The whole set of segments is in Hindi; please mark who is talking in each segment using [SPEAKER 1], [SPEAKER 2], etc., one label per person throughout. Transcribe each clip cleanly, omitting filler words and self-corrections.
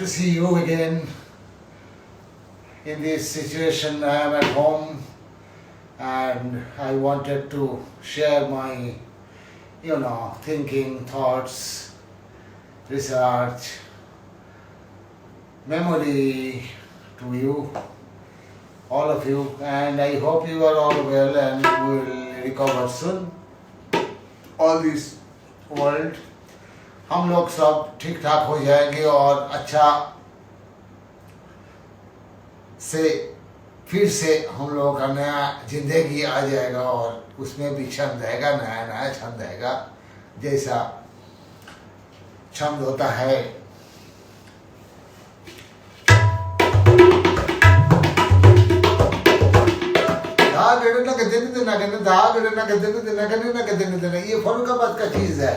[SPEAKER 1] to see you again. In this situation, I am at home and I wanted to share my, thinking, thoughts, research, memory to you, all of you, and I hope you are all well and will recover soon. All this world, हम लोग सब ठीक ठाक हो जाएंगे और अच्छा से फिर से हम लोगों का नया जिंदगी आ जाएगा और उसमें भी छंद रहेगा, नया नया छंद रहेगा, जैसा छंद होता है। ये फर्रुखाबाद का चीज है।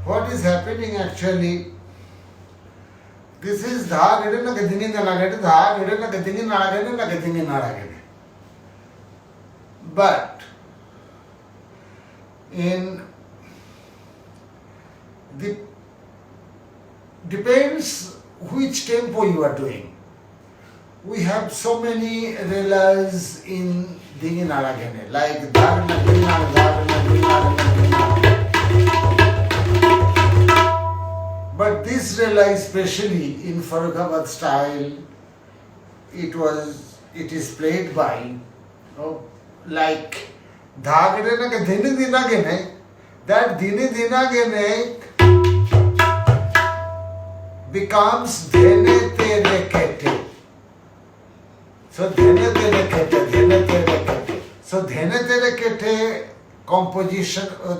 [SPEAKER 1] What is happening actually? This is but in the depends which tempo you are doing. We have so many relas in Dingi Naragene, like but this rela, especially in Farrukhabad style, it is played by like dhagre na ke dine dinagene, that dine dinagene becomes dhene tere kete. So dhene tere kete, dhene tere kete. So dhene tere kete composition, a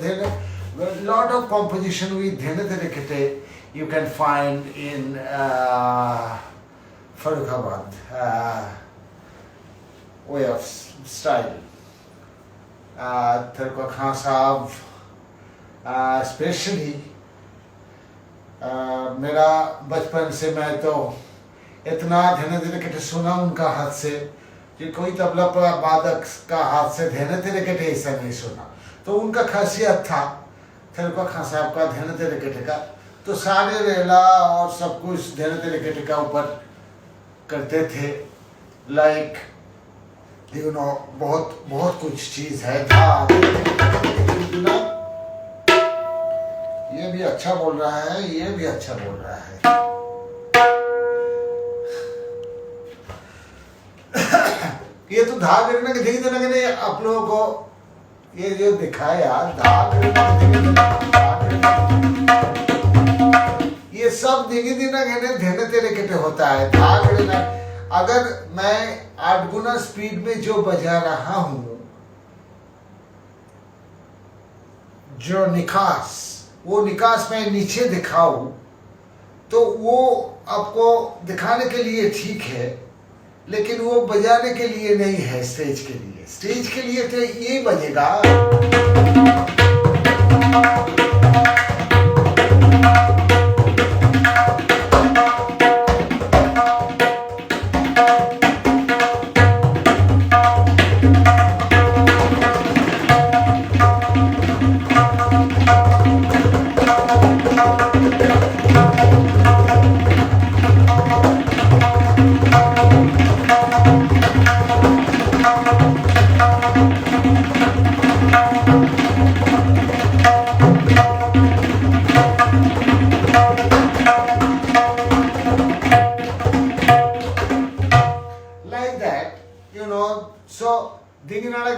[SPEAKER 1] lot of composition with dhene tere kete you can find in Farrukhabad way of style. Tarka Khan Sahab, especially मेरा बचपन से मैं तो इतना धीरे धीरे कटे सुना उनका हाथ से कि कोई तबला वादक का हाथ से धीरे धीरे कटे ऐसा नहीं सुना। तो उनका खासियत था तरका खान साहब का धीरे धीरे कटे का, तो सारे रेला और सब कुछ धीरे धीरे कटे का ऊपर करते थे। लाइक बहुत बहुत कुछ चीज है। ये भी अच्छा बोल रहा है, ये भी अच्छा बोल रहा है। ये तो धाग गिरने के ठीक देना कि आप लोगों को ये जो दिखाया ये सब दिगी दिना कहने धेने तेरे केटे होता है। धाग गिरना अगर मैं 8 गुना स्पीड में जो बजा रहा हूं, जो निकास, वो निकास में नीचे दिखाऊं तो वो आपको दिखाने के लिए ठीक है, लेकिन वो बजाने के लिए नहीं है। स्टेज के लिए, स्टेज के लिए तो ये बजेगा।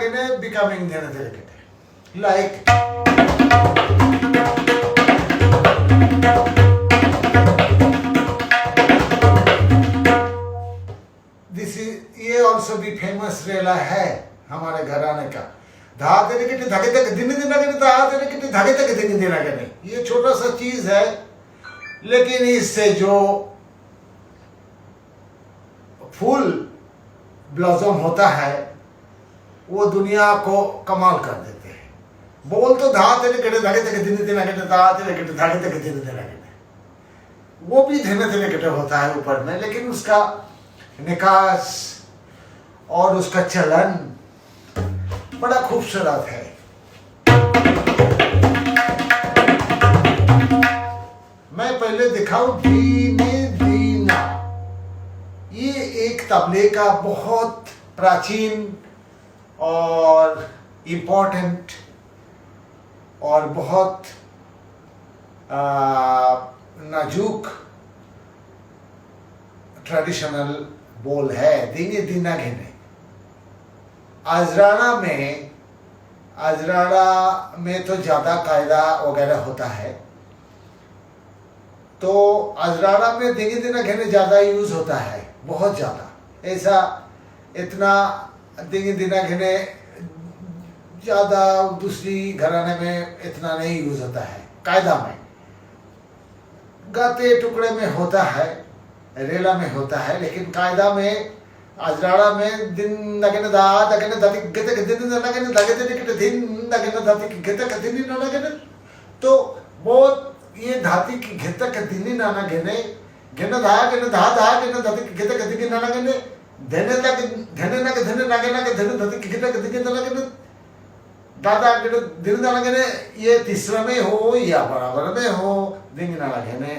[SPEAKER 1] गेने becoming धेने धेरे केटे like this is ये also भी famous रेला है हमारे घराने का धा तेरे केटे धागे तक दिन दिन ना केटे धा तेरे केटे धागे तक दिन दिन ना केटे ये छोटा सा चीज है लेकिन इससे जो फूल ब्लॉसम होता है वो दुनिया को कमाल कर देते हैं बोल तो धा तेरे केटे धागे तक दिन दिन ना केटे धा तेरे केटे धागे तक दिन दिन ना केटे वो भी धीरे धीरे केटे होता है ऊपर में लेकिन उसका निकास और उसका चलन बड़ा खूबसूरत है मैं पहले दिखाऊं धीमे दीना ये एक तबले का बहुत प्राचीन और इम्पोर्टेंट और बहुत नाजुक ट्रेडिशनल बोल है धीमे दीना घेने अजराड़ा में तो ज़्यादा कायदा वगैरह होता है तो अजराड़ा में धीमे दीना घेने ज़्यादा यूज़ होता है बहुत ज़्यादा ऐसा इतना धीमे दीना घेने ज़्यादा दूसरी घराने में इतना नहीं यूज़ होता है कायदा में गाते टुकड़े में होता है रेला में होता है लेकिन कायदा में अजराड़ा में दिन नगेने दा दगेने दाती गते दिन नगेने दागे के दिन नगेने दाती गते दिन ना नगेने तो बहुत ये धाती की गते के दिन ना नगेने गेने दा गेने दा गेने दाती गते के दिन ना नगेने धने तक धने ना के धने नगेना के धने दाती गते के दिन ना नगेने दादा के दिन ना नगेने ये तीसरा में हो या बराबर में हो दिन ना नगेने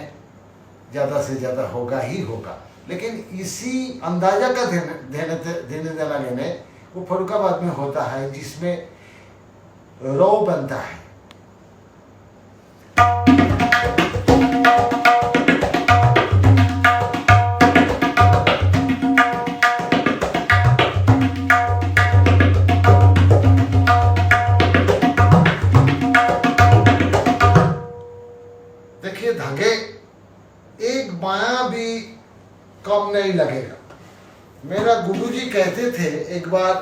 [SPEAKER 1] ज़्यादा से ज़्यादा होगा ही होगा लेकिन इसी अंदाजा का देने देना लेने वो फर्रुखाबाद में होता है जिसमें रो बनता है देखिए धागे एक बायां भी कम नहीं लगेगा मेरा गुरुजी कहते थे एक बार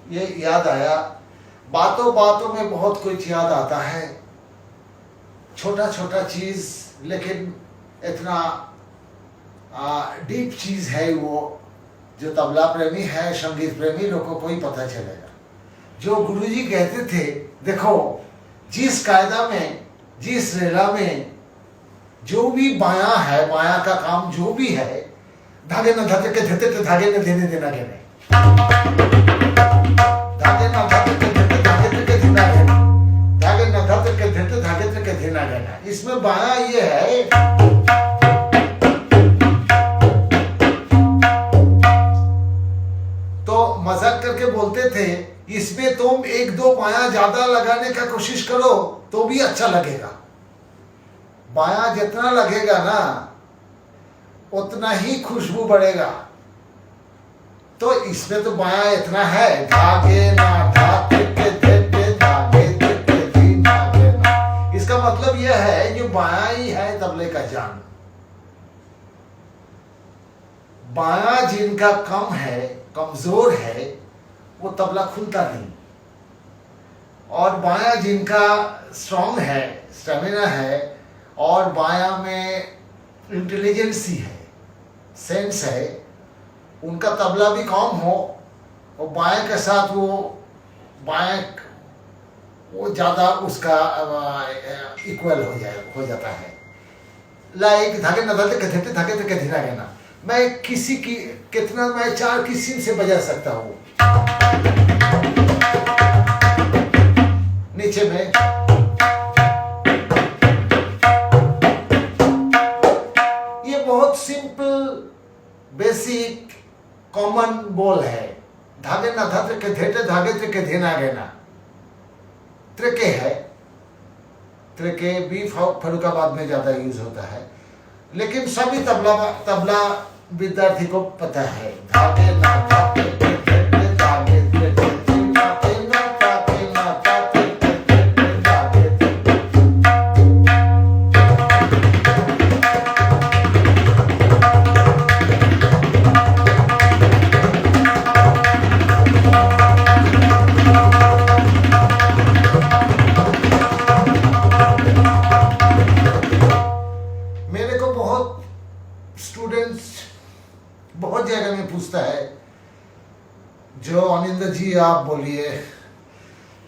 [SPEAKER 1] ये याद आया बातों बातों में बहुत कुछ याद आता है छोटा छोटा चीज लेकिन इतना डीप चीज है वो जो तबला प्रेमी है संगीत प्रेमी लोगों को ही पता चलेगा जो गुरुजी कहते थे देखो जिस कायदा में जिस रेला में जो भी बाया है बाया का काम जो भी है धागे न धागे के धते धागे न देने देना के धागे न धागे के धते धागे के देना के धागे न धागे के धते धागे के देना के इसमें बाया ये है तो मजाक करके बोलते थे इसमें तुम एक दो बाया ज्यादा लगाने का कोशिश करो तो भी अच्छा लगेगा बाया जितना लगेगा ना उतना ही खुशबू बढ़ेगा तो इसमें तो बाया इतना है धागे ना धागे के धे धागे के धी धागे ना इसका मतलब यह है जो बाया ही है तबले का जान बाया जिनका कम है कमजोर है वो तबला खुलता नहीं और बाया जिनका स्ट्रांग है स्टेमिना है और बाया में इंटेलिजेंसी है सेंस है उनका तबला भी कम हो और बाएं के साथ वो बाएं वो ज़्यादा उसका इक्वल हो जाता है लाइक धागे न धागे के धागे तक धीरा रहना मैं किसी की कितना मैं चार किसी से बजा सकता हूँ नीचे में बहुत सिंपल बेसिक कॉमन बोल है धागे ना धागे के धेटे धागे के धेना गेना त्रिके है त्रिके भी फर्रुखाबाद में ज्यादा यूज होता है लेकिन सभी तबला विद्यार्थी को पता है धागे ना धागे के धेटे धागे जी आप बोलिए,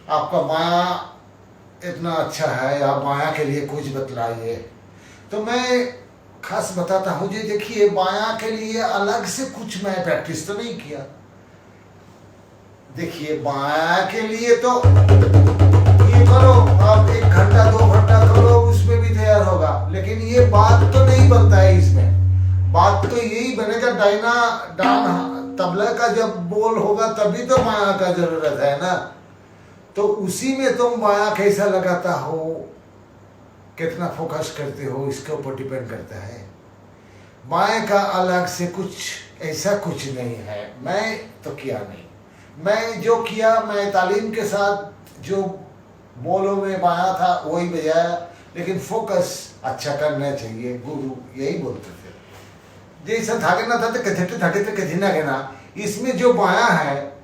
[SPEAKER 1] आपका माया इतना अच्छा है, आप माया के लिए कुछ बतलाइए। तो मैं खास बताता हूँ जी, देखिए माया के लिए अलग से कुछ मैं प्रैक्टिस तो नहीं किया। देखिए माया के लिए तो ये करो, आप 1 घंटा 2 घंटा करो, उसमें भी तैयार होगा, लेकिन ये बात तो नहीं बनता है इसमें। बात तो यही बनेगा, डायना डान तबला का जब बोल होगा तभी तो माया का जरूरत है ना। तो उसी में तुम माया कैसा लगाता हो, कितना फोकस करते हो, इसके ऊपर डिपेंड करता है। माया का अलग से कुछ ऐसा कुछ नहीं है, मैं तो किया नहीं। मैं जो किया, मैं तालीम के साथ जो बोलो में माया था वही बजाया, लेकिन फोकस अच्छा करना चाहिए, गुरु यही बोलते थे। जैसा धागे ना था तो कथे धागे तो कथे ना कहना। इसमें जो माया है,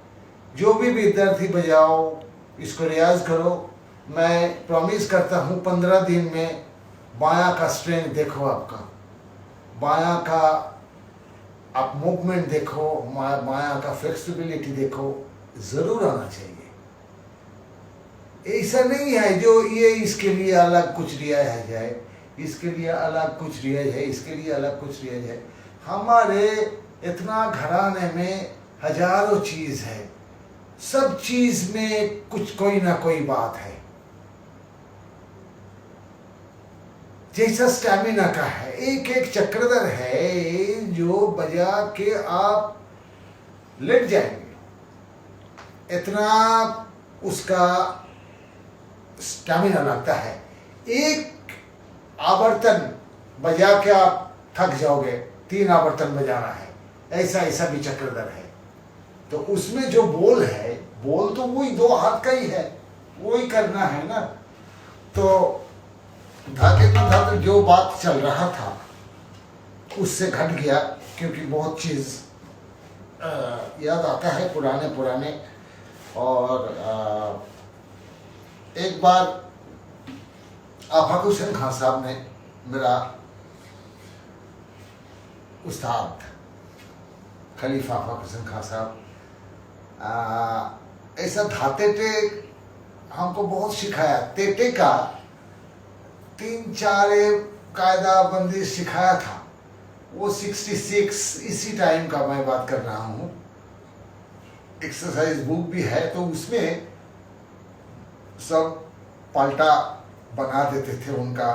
[SPEAKER 1] जो भी विद्यार्थी बजाओ, इसको रियाज करो। मैं प्रॉमिस करता हूँ 15 दिन में माया का स्ट्रेंथ देखो, आपका माया का आप मूवमेंट देखो, माया का फ्लेक्सिबिलिटी देखो, जरूर आना चाहिए। ऐसा नहीं है जो ये इसके लिए अलग कुछ रिया जाए, इसके लिए अलग कुछ रिया जाए, इसके लिए अलग कुछ रिया जाए। हमारे इतना घराने में हजारों चीज है, सब चीज में कुछ कोई ना कोई बात है। जैसा स्टैमिना का है, एक एक चक्रधर है जो बजा के आप लेट जाएंगे, इतना उसका स्टैमिना लगता है। एक आवर्तन बजा के आप थक जाओगे, 3 आवर्तन बजाना है, ऐसा ऐसा भी चक्रधर है। तो उसमें जो बोल है, बोल तो वही 2 हाथ का ही है, वही करना है ना। तो धागे तो धागे जो बात चल रहा था उससे घट गया, क्योंकि बहुत चीज याद आता है पुराने। और एक बार आफाक हुसैन खान साहब ने, मेरा उस्ताद खलीफा आफाक हुसैन खान साहब, ऐसा धाते टे हमको बहुत सिखाया। तेटे का 3-4 कायदा बंदी सिखाया था। वो 66 इसी टाइम का मैं बात कर रहा हूँ। एक्सरसाइज बुक भी है, तो उसमें सब पलटा बना देते थे उनका।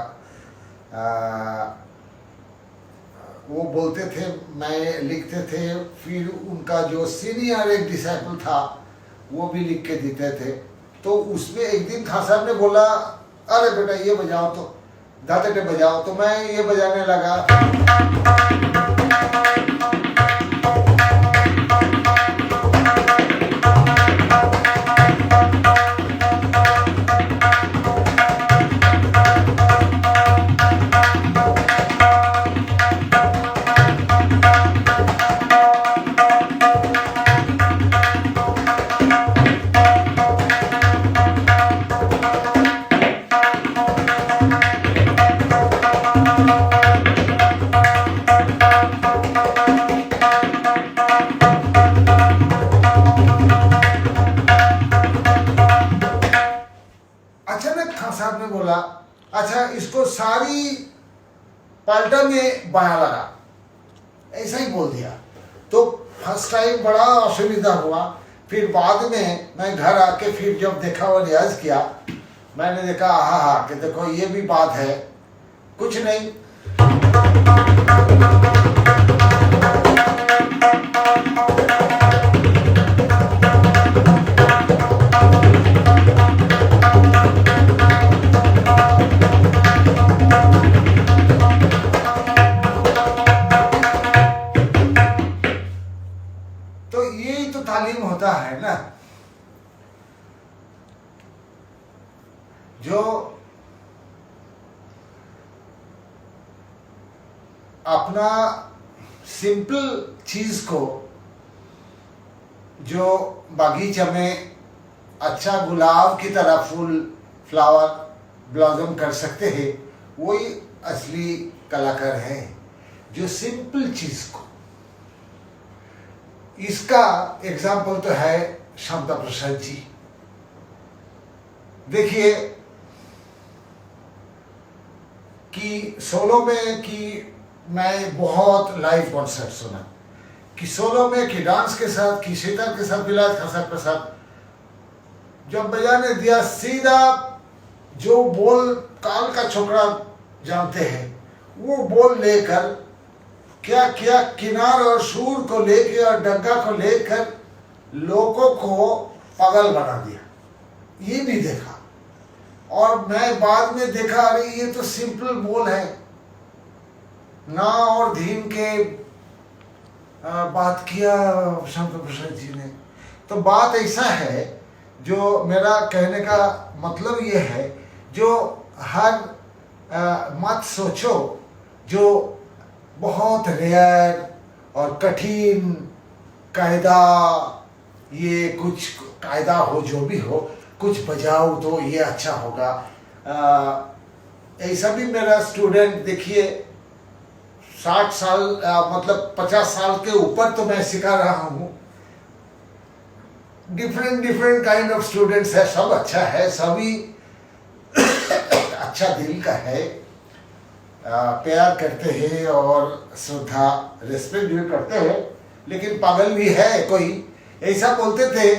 [SPEAKER 1] वो बोलते थे, मैं लिखते थे, फिर उनका जो सीनियर एक डिसाइपल था वो भी लिख के देते थे। तो उसमें एक दिन खान साहब ने बोला, अरे बेटा ये बजाओ, तो धाते बजाओ। तो मैं ये बजाने लगा। साहब ने बोला, अच्छा इसको सारी पाल्टा में बाया लगा, ऐसा ही बोल दिया। तो फर्स्ट टाइम बड़ा असुविधा हुआ। फिर बाद में मैं घर आके फिर जब देखा और रियाज किया, मैंने देखा हाँ कि देखो ये भी बात है, कुछ नहीं। तालीम होता है ना, जो अपना सिंपल चीज को, जो बागीचा में अच्छा गुलाब की तरह फूल फ्लावर ब्लॉसम कर सकते हैं, वही असली कलाकार है, जो सिंपल चीज को। इसका एग्जाम्पल तो है शांता प्रसाद जी। देखिए कि सोलो में कि मैं बहुत लाइव कॉन्सर्ट सुना, कि सोलो में कि डांस के साथ कि सितार के साथ विलायत खसक प्रसाद जब बजाने दिया, सीधा जो बोल काल का छोकरा जानते हैं वो बोल लेकर क्या क्या किनार और सुर को लेकर और डग्गा को लेकर लोगों को पागल बना दिया। ये भी देखा और मैं बाद में देखा, अरे ये तो सिंपल बोल है ना, और धीम के बात किया शंकर प्रसाद जी ने। तो बात ऐसा है, जो मेरा कहने का मतलब ये है, जो हर मत सोचो जो बहुत रेयर और कठिन कायदा, ये कुछ कायदा हो जो भी हो, कुछ बजाओ तो ये अच्छा होगा। ऐसा भी मेरा स्टूडेंट देखिए 60 साल मतलब 50 साल के ऊपर तो मैं सिखा रहा हूँ। डिफरेंट काइंड ऑफ स्टूडेंट्स है, सब अच्छा है, सभी अच्छा दिल का है, प्यार करते हैं और श्रद्धा रेस्पेक्ट भी करते हैं, लेकिन पागल भी है कोई। ऐसा बोलते थे,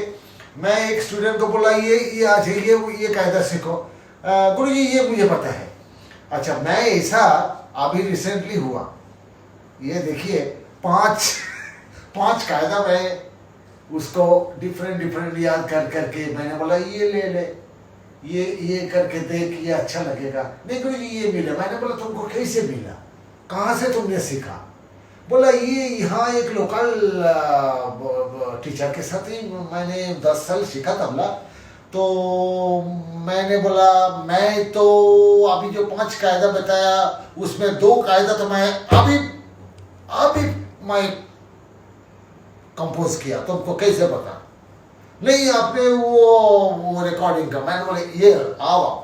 [SPEAKER 1] मैं एक स्टूडेंट को बोला ये आज ये कायदा सीखो, गुरुजी ये मुझे पता है। अच्छा, मैं ऐसा अभी रिसेंटली हुआ, ये देखिए पांच कायदा मैं उसको डिफरेंट याद कर करके मैंने बोला ये ले ले, ये करके देख, ये अच्छा लगेगा। नहीं गुरुजी ये मिला। मैंने बोला तुमको कैसे मिला, कहाँ से तुमने सीखा? बोला ये यहाँ एक लोकल टीचर के साथ ही मैंने 10 साल सीखा तबला। तो मैंने बोला मैं तो अभी जो 5 कायदा बताया उसमें 2 कायदा तो मैं अभी मैं कंपोज किया, तुमको कैसे पता? नहीं आपने वो रिकॉर्डिंग का। मैंने बोला ये आओ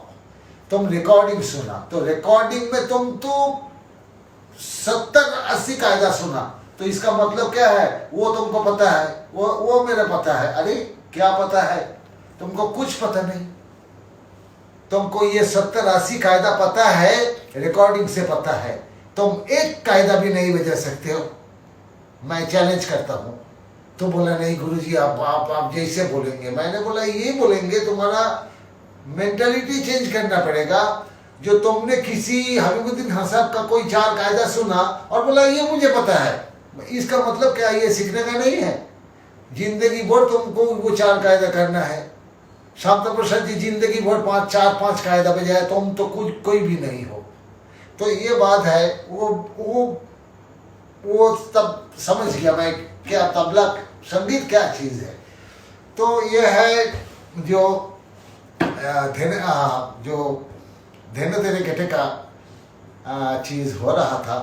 [SPEAKER 1] तुम रिकॉर्डिंग सुना, तो रिकॉर्डिंग में तुम तो 70-80 कायदा सुना, तो इसका मतलब क्या है? वो तुमको पता है, वो मेरे पता है। अरे क्या पता है तुमको? कुछ पता नहीं। तुमको ये 70-80 कायदा पता है, रिकॉर्डिंग से पता है, तुम एक कायदा भी नहीं बजा सकते हो। मैं चैलेंज करता हूँ। तो बोला नहीं गुरुजी आप जैसे बोलेंगे। मैंने बोला ये बोलेंगे, तुम्हारा मेंटालिटी चेंज करना पड़ेगा। जो तुमने किसी हबीबुद्दीन खान साहब का कोई 4 कायदा सुना और बोला ये मुझे पता है, इसका मतलब क्या? ये सीखने का नहीं है। जिंदगी भर तुमको वो 4 कायदा करना है। शांता प्रसाद जी जिंदगी भर 4-5 कायदा बजाए, तुम तो कुछ कोई भी नहीं हो। तो ये बात है, वो तब समझ गया मैं क्या तबला संगीत क्या चीज़ है। तो ये है जो धीरे धीरे घटे का चीज़ हो रहा था।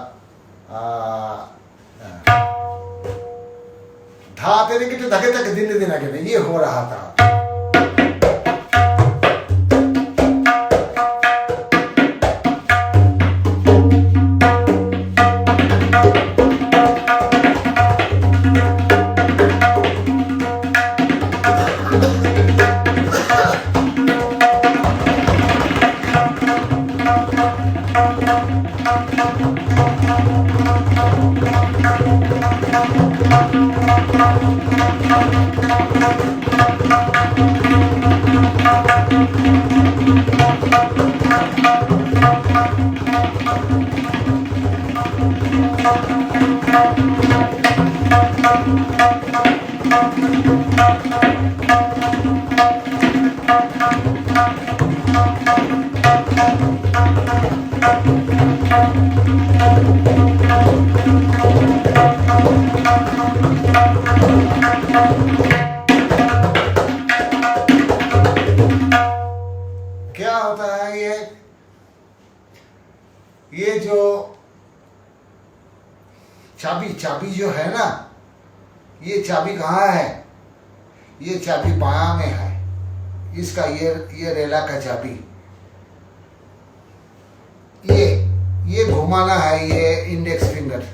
[SPEAKER 1] धा तेरे घटे धके तक दिन आगे ये हो रहा था। क्या होता है ये जो चाबी जो है ना, ये चाबी कहाँ है? ये चाबी बायां में है। इसका ये रेला का चाबी, ये घुमाना है। ये इंडेक्स फिंगर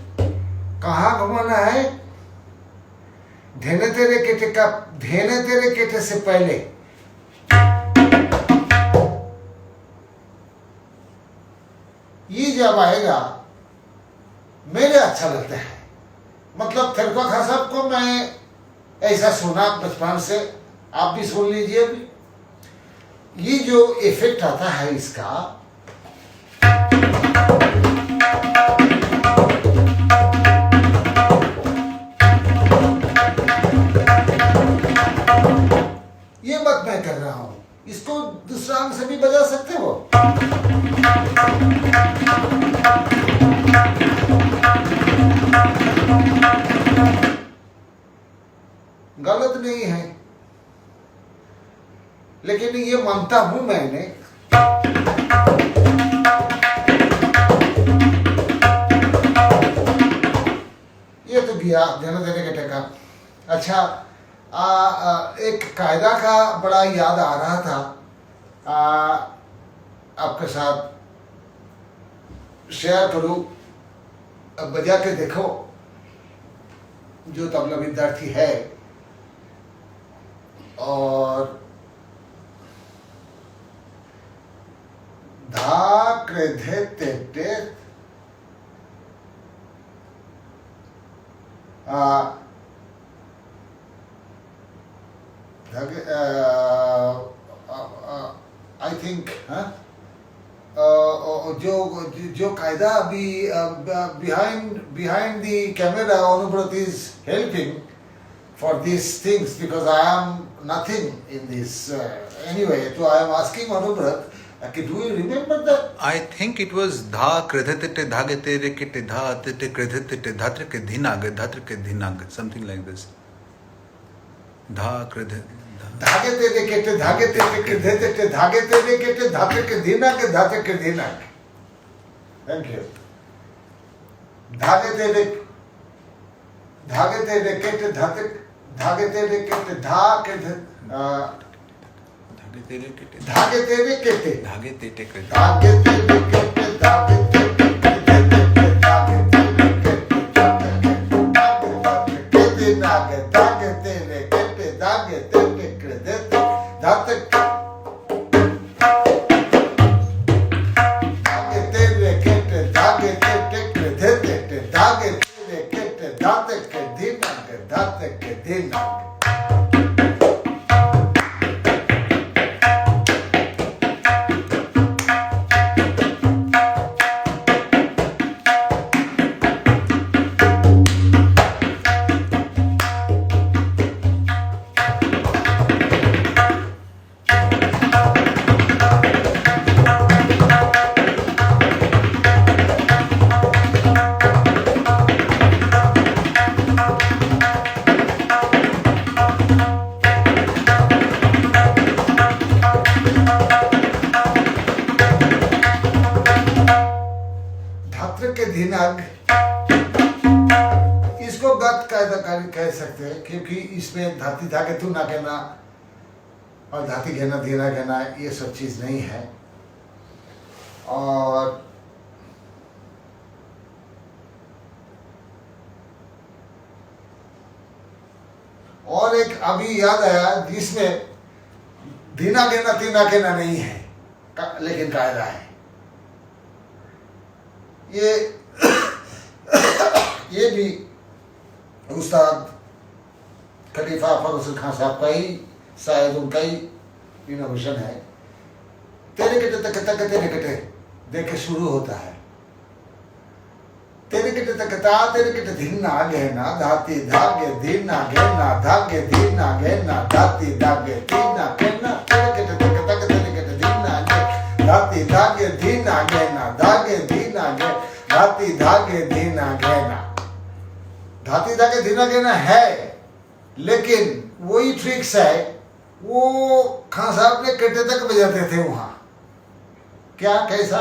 [SPEAKER 1] कहाँ घुमाना है? धेने तेरे केटे का धेने तेरे केटे से पहले ये जब आएगा मेरे अच्छा लगता है। मतलब थिरका खां साहब को मैं ऐसा सुना बचपन से, आप भी सुन लीजिए अभी। ये जो इफेक्ट आता है इसका, ये बात मैं कर रहा हूं, इसको दूसरा अंग से भी बजा सकते हो। गलत नहीं है, लेकिन ये मानता हूं मैंने। ये तो गया देने देने के टेका। अच्छा, एक कायदा का बड़ा याद आ रहा था, आपके साथ शेयर करूं। बजा के देखो, जो तबला विद्यार्थी है और धा कृधे तेटे आई थिंक जो कायदा अभी behind the camera Anubrat is helping for these things, because I am nothing in this anyway. So I am asking Anubrat, do you remember that?
[SPEAKER 2] I think it was dha kridhetete dhage tere kete dha tete kridhetete dhatre ke dhinage dhatre ke dhinage, something like this. Dha kridhet
[SPEAKER 1] धागे तेरे केटे धागे तेरे के धेते धागे तेरे केटे धाते के धीना के धाते के धीना। Thank you. धागे तेरे केटे धाते धागे तेरे केटे धा के
[SPEAKER 2] धागे तेरे केटे
[SPEAKER 1] धागे तेरे केटे
[SPEAKER 2] धागे तेटे के
[SPEAKER 1] धागे तेरे केटे धागे तेरे केटे धागे तेरे केटे धागे धागे तेरे केटे धागे तेरे धागे तेरे केटे धागे तेरे केटे धागे तेरे केटे धागे के धीना के धागे के धीना। इसको गत कायदाकारी कह सकते हैं, क्योंकि इसमें धाती धागे तू ना कहना और धाती कहना धीना कहना ये सब चीज नहीं है। और एक अभी याद आया जिसमें धीना कहना तीना कहना नहीं है, लेकिन कायदा है। ये भी उस्ताद खलीफा फरूख खान साहब का ही शायद उनका ही इनोवेशन है। तेरे कटे तक तक तेरे कटे देखे शुरू होता है। तेरे कटे तक ता तेरे कटे धीना गहना धाती धागे धीना गहना धागे धीना गहना धाती धागे धीना गहना तेरे कटे तक तक तेरे कटे धीना गहना धाती धागे धीना गहना धागे धीना गहना धाती धागे धीना गहना। धाती धागे धीना गहना है, लेकिन वही ट्रिक्स है वो खान साहब ने कटे तक बजाते थे वहां। क्या कैसा?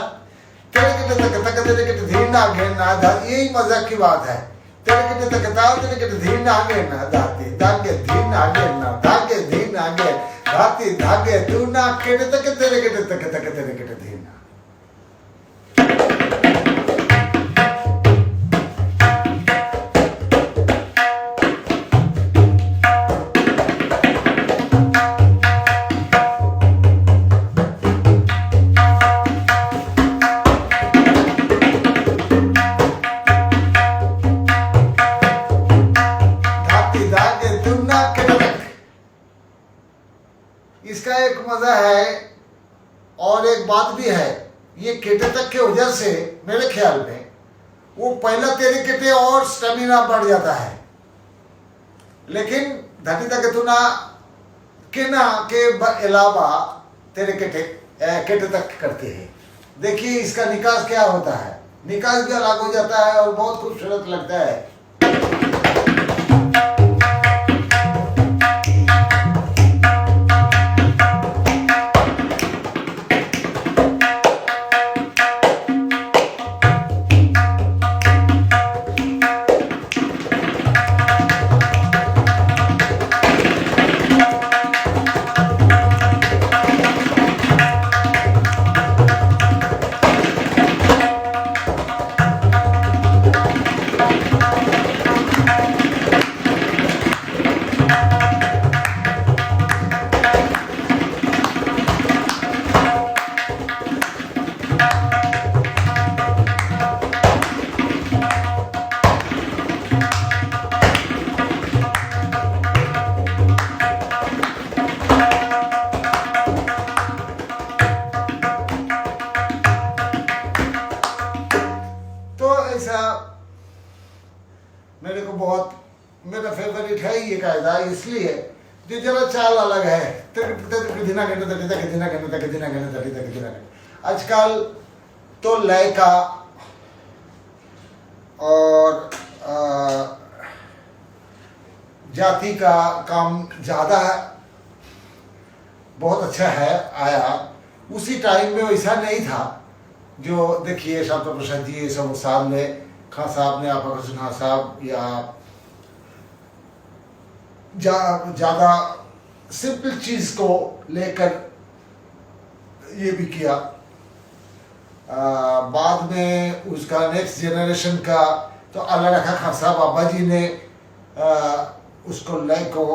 [SPEAKER 1] तेरे कटे तक तक तेरे कटे धीना गहना यही मजाक की बात है। तेरे कटे तक ता तेरे कटे धीना गहना धाती धागे धीना गहना धागे धीना गहना धाती धागे तू ना कटे तक तेरे कटे तक तक तेरे कटे धीना। इसका एक मजा है और एक बात भी है, ये केटे तक के वजह से मेरे ख्याल में वो पहला तेरे केटे और स्टेमिना बढ़ जाता है, लेकिन धनी तक तुना के ना के अलावा तेरे केटे तक करते हैं। देखिए इसका निकास क्या होता है, निकास भी अलग हो जाता है और बहुत खूबसूरत लगता है। मेरे को बहुत मेरा फेवरेट है ये कायदा, इसलिए जो जरा चाल अलग है। आजकल तो लय का और जाति का काम ज्यादा बहुत अच्छा है आया, उसी टाइम में वैसा नहीं था। जो देखिए शांता प्रसाद जी ये सब साहब ने खां साहब ने आपा कृष्ण साहब या ज्यादा सिंपल चीज को लेकर ये भी किया। बाद में उसका नेक्स्ट जनरेशन का तो अल्लाह रखा खां साहब बाबा जी ने उसको लय को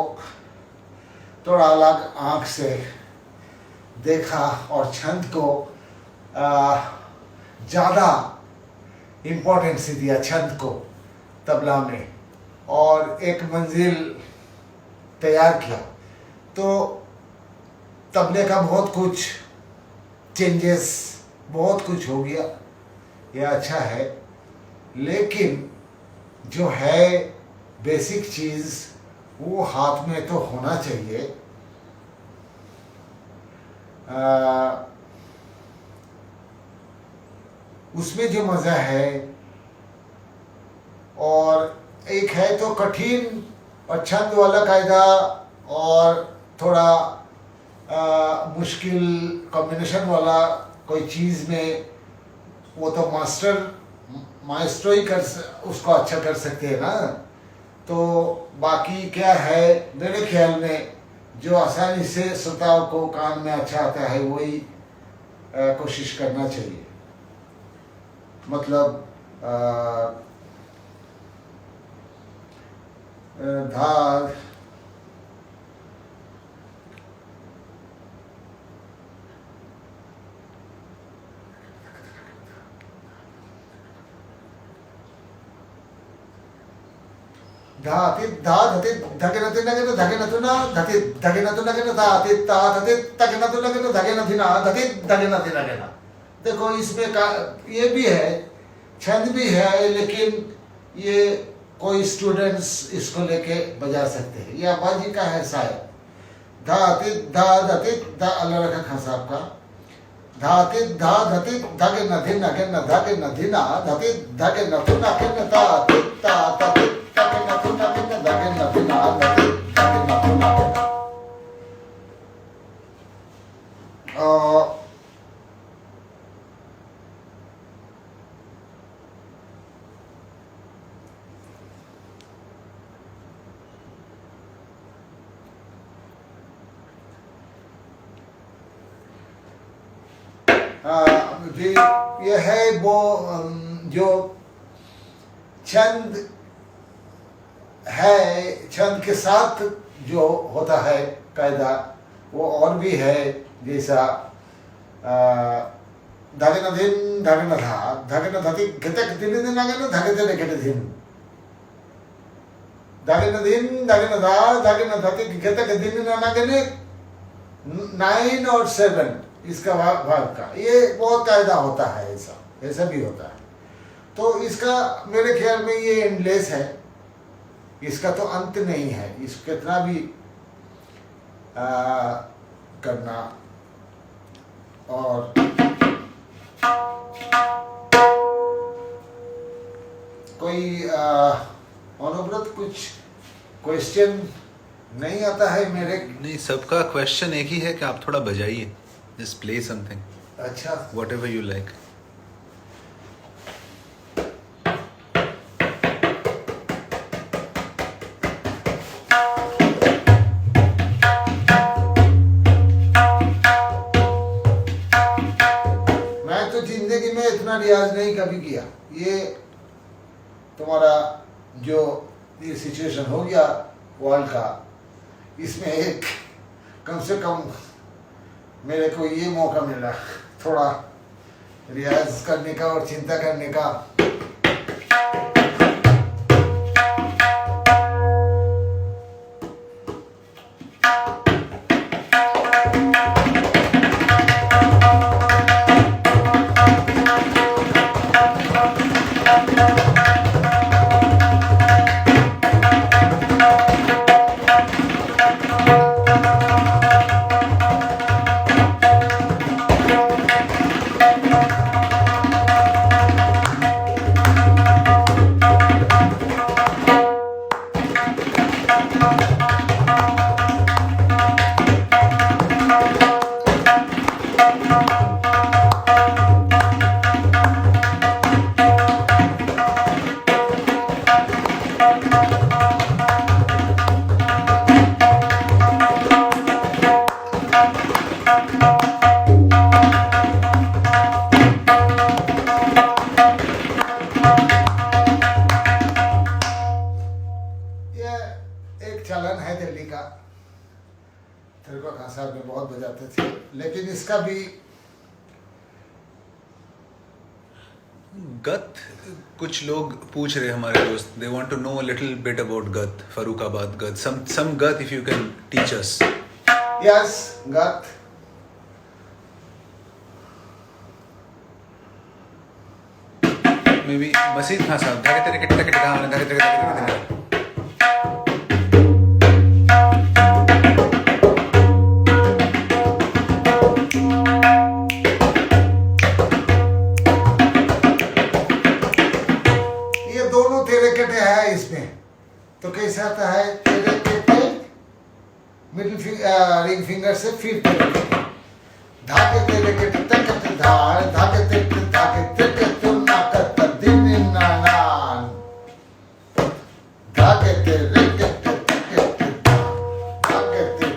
[SPEAKER 1] थोड़ा अलग आंख से देखा और छंद को ज्यादा इम्पोर्टेंस दिया छंद को तबला में, और एक मंजिल तैयार किया। तो तबले का बहुत कुछ चेंजेस बहुत कुछ हो गया, यह अच्छा है। लेकिन जो है बेसिक चीज वो हाथ में तो होना चाहिए। उसमें जो मजा है, और एक है तो कठिन और छंद वाला कायदा और थोड़ा मुश्किल कॉम्बिनेशन वाला कोई चीज में, वो तो मास्टर ही उसको अच्छा कर सकते हैं ना। तो बाकी क्या है मेरे ख्याल में जो आसानी से श्रोताओं को कान में अच्छा आता है वही कोशिश करना चाहिए। मतलब धा धाति धा धति धगे नति नगे न धगे नतु ना धति धगे नतु नगे न धाति ता धति धगे नतु नगे न धगे नति ना धति धगे नति नगे ना। देखो इसमें का ये भी है, छंद भी है, लेकिन ये कोई स्टूडेंट्स इसको लेके बजा सकते हैं। ये आबाजी का है शायद। धाति धा धति धा अल्लाह रखा खां साहब का। धाति धा धति धगे नधि नगे न धगे नधि ना धति धगे नतु नगे न धाति ता धति धगे नतु नगे न धगे नधि ना धति धगे नतु नगे ना। ये है वो जो छंद है, छंद के साथ जो होता है कायदा वो और भी है। जैसा धगे न धिन धगे न धा धगे न धति घटक दिन दिन आगे न धगे धगे घटे धिन धगे न धिन धगे न धा धगे न धति घटक दिन दिन आगे ने 9 और 7 इसका भाग का, ये बहुत कायदा होता है, ऐसा भी होता है। तो इसका मेरे ख्याल में ये एंडलेस है, इसका तो अंत नहीं है, इसको कितना भी करना। और कोई अनुव्रत कुछ क्वेश्चन नहीं आता है मेरे?
[SPEAKER 2] नहीं, सबका क्वेश्चन एक ही है कि आप थोड़ा बजाइए, जस्ट प्ले समथिंग,
[SPEAKER 1] अच्छा,
[SPEAKER 2] व्हाटएवर यू लाइक।
[SPEAKER 1] मैं तो जिंदगी में इतना रियाज नहीं कभी किया। ये तुम्हारा जो ये सिचुएशन हो गया वर्ल्ड का, इसमें एक कम से कम मेरे को ये मौका मिला थोड़ा रियाज करने का और चिंता करने का। साहब में बहुत बजाते थे, लेकिन इसका भी
[SPEAKER 2] गत, कुछ लोग पूछ रहे हमारे दोस्त, they want to know a little bit about गत, फरुखाबाद गत, some गत if you can teach us.
[SPEAKER 1] Yes, गत।
[SPEAKER 2] Maybe मसीद खान साहब, धागे तेरे किट किट गाने, धागे तेरे किट किट।
[SPEAKER 1] तो कैसे आता है? तेरे के मिडिल रिंग फिंगर से फिर धागे तेरे के तक धार धागे तेरे धागे तेरे तुलना करता दिन नानान धागे तेरे के धागे तेरे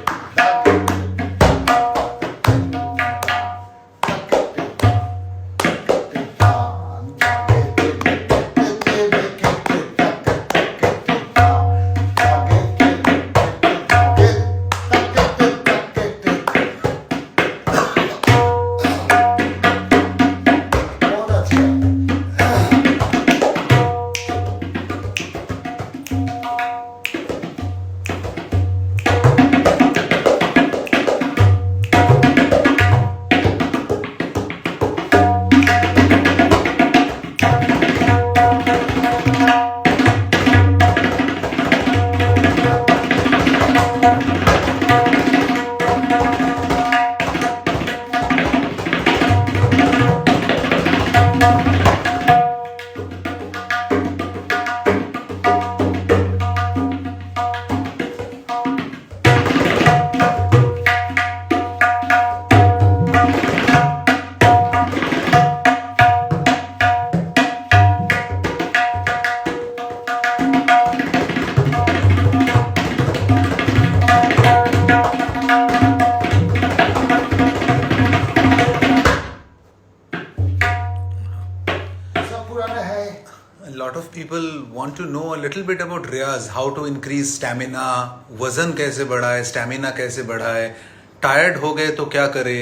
[SPEAKER 2] People want to know a little bit about Riyaz, how to increase stamina, वजन कैसे बढ़ाए, स्टैमिना कैसे बढ़ाए, टायर्ड हो गए तो क्या करे,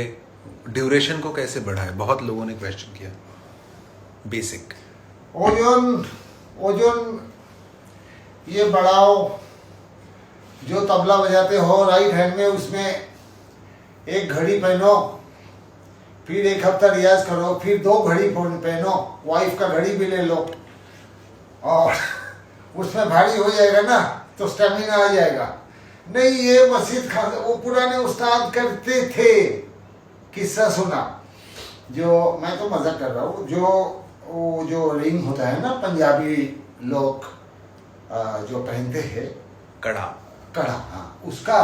[SPEAKER 2] ड्यूरेशन को कैसे बढ़ाए। बहुत लोगों ने क्वेश्चन किया। बेसिक
[SPEAKER 1] ओजोन ये बढ़ाओ, जो तबला बजाते हो राइट हैंड में, उसमें एक घड़ी पहनो, फिर एक हफ्ता रियाज करो, फिर 2 घड़ी पहनो, वाइफ का घड़ी भी ले लो, और उसमें भारी हो जाएगा ना तो स्टेमिना आ जाएगा। नहीं, ये मस्जिद खान वो पुराने उस्ताद करते थे। किस्सा सुना, जो मैं तो मजाक कर रहा हूँ, जो रिंग होता है ना पंजाबी लोग जो पहनते हैं,
[SPEAKER 2] कड़ा।
[SPEAKER 1] कड़ा, हाँ, उसका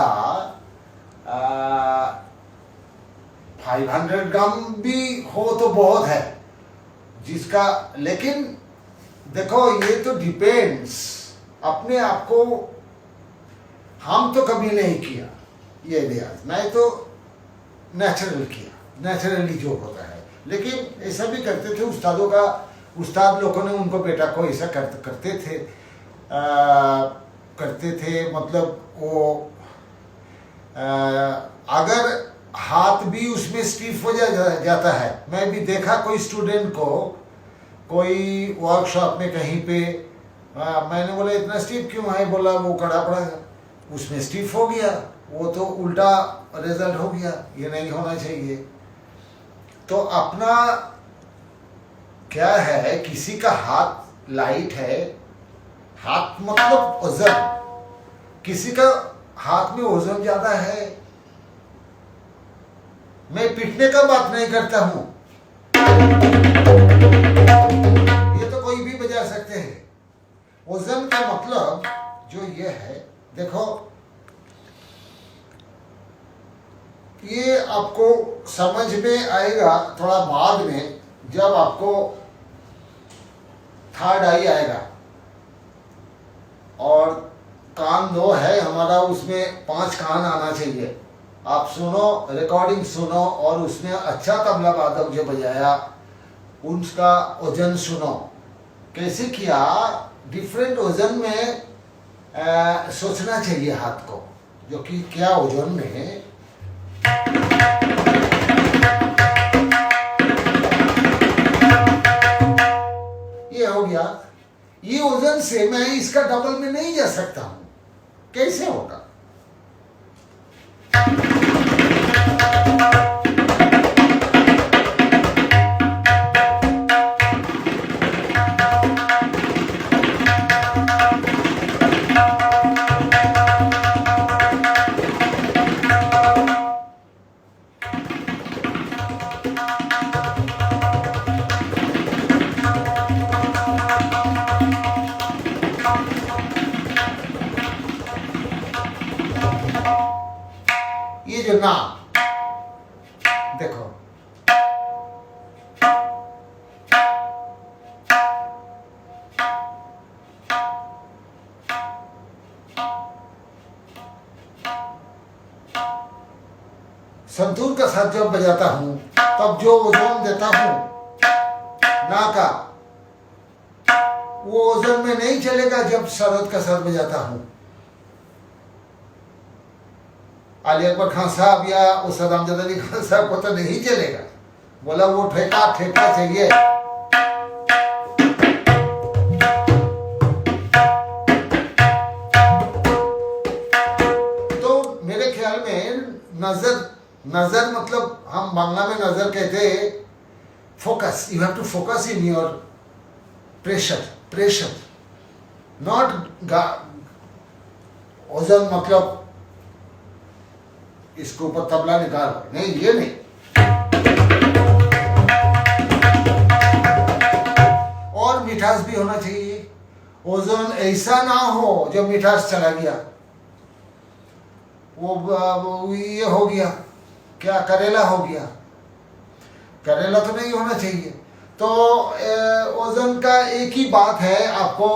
[SPEAKER 1] 500 ग्राम भी हो तो बहुत है जिसका। लेकिन देखो, ये तो डिपेंड्स अपने आप को। हम तो कभी नहीं किया ये रियाज, मैं तो नेचुरल किया, नेचुरली जो होता है। लेकिन ऐसा भी करते थे उस्तादों का, उस्ताद लोगों ने उनको बेटा को ऐसा करते थे। मतलब वो अगर हाथ भी उसमें स्टीफ हो जाता है। मैं भी देखा कोई स्टूडेंट को, कोई वर्कशॉप में कहीं पे, मैंने बोला इतना स्टीफ क्यों है? बोला वो कड़ा पड़ा उसमें स्टीफ हो गया, वो तो उल्टा रिजल्ट हो गया, ये नहीं होना चाहिए। तो अपना क्या है, किसी का हाथ लाइट है, हाथ मतलब वजन, किसी का हाथ में वजन ज्यादा है। मैं पिटने का बात नहीं करता हूं, ये तो कोई भी बजा सकते हैं। वजन का मतलब जो ये है, देखो ये आपको समझ में आएगा थोड़ा बाद में, जब आपको थर्ड आई आएगा। और कान 2 है हमारा, उसमें 5 कान आना चाहिए। आप सुनो, रिकॉर्डिंग सुनो, और उसमें अच्छा तबला वादक जो बजाया उसका वजन सुनो कैसे किया। डिफरेंट वजन में सोचना चाहिए हाथ को, जो कि क्या वजन में ये हो गया। ये वजन से मैं इसका डबल में नहीं जा सकता हूं, कैसे होगा? ये जो नाम देखो, संतूर का साथ जब बजाता हूं तब जो ओजोन देता हूं ना का, वो ओजन में नहीं चलेगा जब सरहद का साथ बजाता हूं। अली अकबर खान साहब या उस सदामजद अली खान साहब को तो नहीं चलेगा, बोला वो ठेका चाहिए। तो मेरे ख्याल में नजर मतलब हम बांग्ला में नजर कहते हैं focus. You have to focus in your pressure not ozone मतलब इसके ऊपर तबला निकाल, नहीं, ये नहीं। और मिठास भी होना चाहिए। ओजन ऐसा ना हो जो मिठास चला गया, वो ये हो गया, क्या करेला हो गया, करेला तो नहीं होना चाहिए। तो ओजन का एक ही बात है, आपको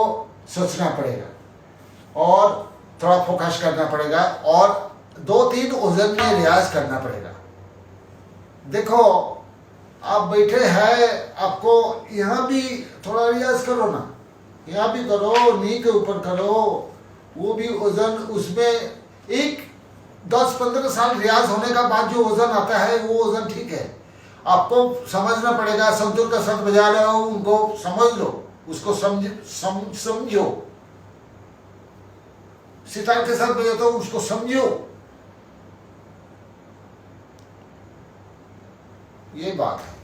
[SPEAKER 1] सोचना पड़ेगा और थोड़ा फोकस करना पड़ेगा और 2-3 ओजन में रियाज करना पड़ेगा। देखो आप बैठे हैं, आपको यहाँ भी थोड़ा रियाज करो ना, यहाँ भी करो, नी के ऊपर करो, वो भी ओजन उसमें एक 10-15 साल रियाज होने का बाद जो ओजन आता है वो ओजन ठीक है। आपको समझना पड़ेगा। संतूर का साथ बजा रहे हो, उनको समझ लो, उसको समझो। सितार के साथ बजाता हो, उसको समझो। ये बात है।